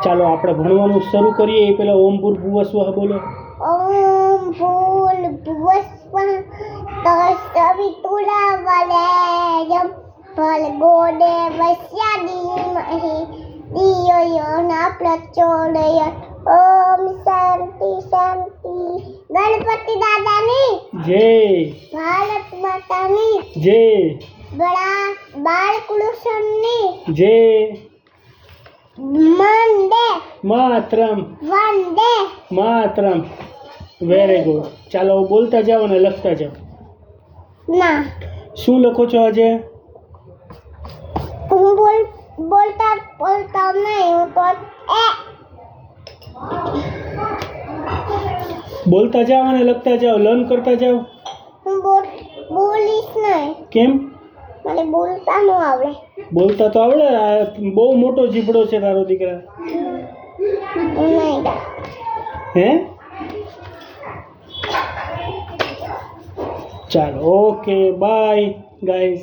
ચાલો આપણે ભણવાનું શરૂ કરીએ એ પહેલા ઓમ ભૂર્ભુવઃ સ્વઃ બોલો. ઓમ ભૂર્ભુવઃ સ્વઃ તત્સવિતુર્વરેણ્યં ભર્ગો દેવસ્ય ધીમહિ ધિયો યો ન પ્રચોદયાત. ઓમ શાંતિ શાંતિ. ગણપતિ દાદાની જય. ભારત માતાની જય. બાળકૃષ્ણની જય. વંદે માતરમ. વંદે માતરમ. Very good. ચાલો બોલતા જાઓ અને લખતા જાઓ. ના શું લખો છો આજે? હું બોલતા નહીં. હું તો બોલતા જાઓ અને લખતા જાઓ, લર્ન કરતા જાઓ. હું બોલીશ નહીં. કેમ? મને બોલતા ન આવડે. બોલતા તો આવડે. આ બહુ મોટો જીભડો છે તારો દીકરા. નહીં હે? ચાલો ઓકે બાય ગાઈસ.